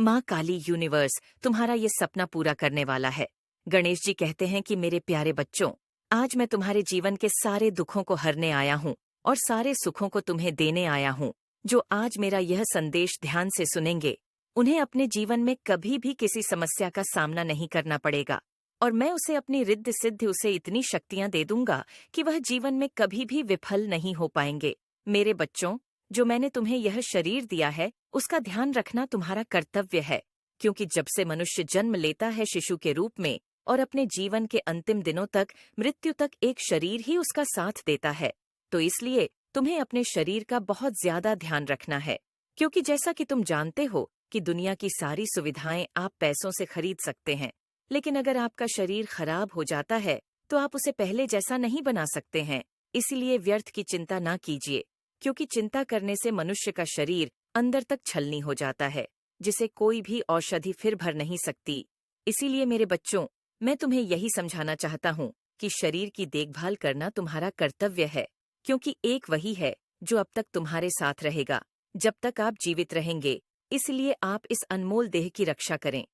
माँ काली यूनिवर्स तुम्हारा ये सपना पूरा करने वाला है। गणेश जी कहते हैं कि मेरे प्यारे बच्चों, आज मैं तुम्हारे जीवन के सारे दुखों को हरने आया हूँ और सारे सुखों को तुम्हें देने आया हूँ। जो आज मेरा यह संदेश ध्यान से सुनेंगे, उन्हें अपने जीवन में कभी भी किसी समस्या का सामना नहीं करना पड़ेगा और मैं उसे अपनी रिद्ध सिद्ध उसे इतनी शक्तियां दे दूंगा कि वह जीवन में कभी भी विफल नहीं हो पाएंगे। मेरे बच्चों, जो मैंने तुम्हें यह शरीर दिया है, उसका ध्यान रखना तुम्हारा कर्तव्य है, क्योंकि जब से मनुष्य जन्म लेता है शिशु के रूप में और अपने जीवन के अंतिम दिनों तक, मृत्यु तक एक शरीर ही उसका साथ देता है। तो इसलिए तुम्हें अपने शरीर का बहुत ज्यादा ध्यान रखना है, क्योंकि जैसा कि तुम जानते हो कि दुनिया की सारी सुविधाएं आप पैसों से खरीद सकते हैं, लेकिन अगर आपका शरीर खराब हो जाता है तो आप उसे पहले जैसा नहीं बना सकते हैं। इसीलिए व्यर्थ की चिंता ना कीजिए, क्योंकि चिंता करने से मनुष्य का शरीर अंदर तक छलनी हो जाता है, जिसे कोई भी औषधि फिर भर नहीं सकती। इसीलिए मेरे बच्चों, मैं तुम्हें यही समझाना चाहता हूँ कि शरीर की देखभाल करना तुम्हारा कर्तव्य है, क्योंकि एक वही है जो अब तक तुम्हारे साथ रहेगा जब तक आप जीवित रहेंगे। इसलिए आप इस अनमोल देह की रक्षा करें।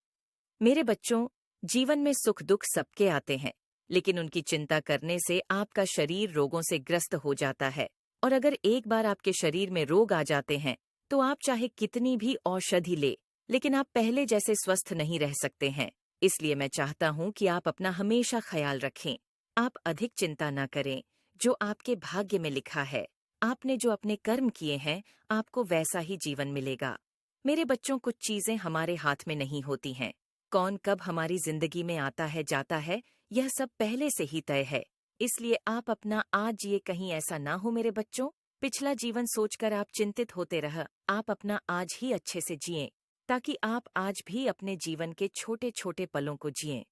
मेरे बच्चों, जीवन में सुख दुख सबके आते हैं, लेकिन उनकी चिंता करने से आपका शरीर रोगों से ग्रस्त हो जाता है। और अगर एक बार आपके शरीर में रोग आ जाते हैं, तो आप चाहे कितनी भी औषधि ले, लेकिन आप पहले जैसे स्वस्थ नहीं रह सकते हैं। इसलिए मैं चाहता हूँ कि आप अपना हमेशा ख्याल रखें। आप अधिक चिंता न करें। जो आपके भाग्य में लिखा है, आपने जो अपने कर्म किए हैं, आपको वैसा ही जीवन मिलेगा। मेरे बच्चों, कुछ चीजें हमारे हाथ में नहीं होती हैं। कौन कब हमारी जिंदगी में आता है जाता है, यह सब पहले से ही तय है। इसलिए आप अपना आज जिए, कहीं ऐसा ना हो मेरे बच्चों, पिछला जीवन सोचकर आप चिंतित होते रह। आप अपना आज ही अच्छे से जिएं, ताकि आप आज भी अपने जीवन के छोटे छोटे पलों को जिएं।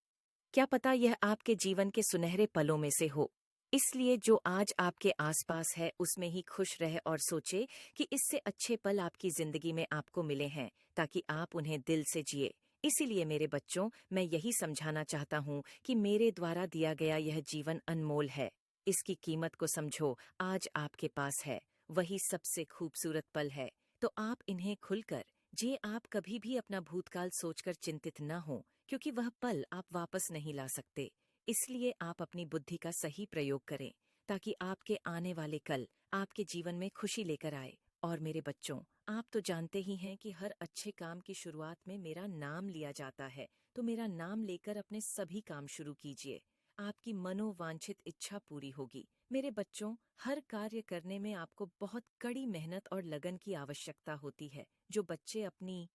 क्या पता यह आपके जीवन के सुनहरे पलों में से हो। इसलिए जो आज आपके आसपास है उसमें ही खुश रहे और सोचे कि इससे अच्छे पल आपकी जिंदगी में आपको मिले हैं, ताकि आप उन्हें दिल से जिए। इसीलिए मेरे बच्चों, मैं यही समझाना चाहता हूँ कि मेरे द्वारा दिया गया यह जीवन अनमोल है। इसकी कीमत को समझो। आज आपके पास है, वही सबसे खूबसूरत पल है। तो आप इन्हें खुलकर जिए। आप कभी भी अपना भूतकाल सोचकर चिंतित न हो, क्योंकि वह पल आप वापस नहीं ला सकते। इसलिए आप अपनी बुद्धि का सही प्रयोग करें, ताकि आपके आने वाले कल आपके जीवन में खुशी लेकर आए। और मेरे बच्चों, आप तो जानते ही हैं कि हर अच्छे काम की शुरुआत में मेरा नाम लिया जाता है। तो मेरा नाम लेकर अपने सभी काम शुरू कीजिए। आपकी मनोवांछित इच्छा पूरी होगी। मेरे बच्चों, हर कार्य करने में आपको बहुत कड़ी मेहनत और लगन की आवश्यकता होती है। जो बच्चे अपनी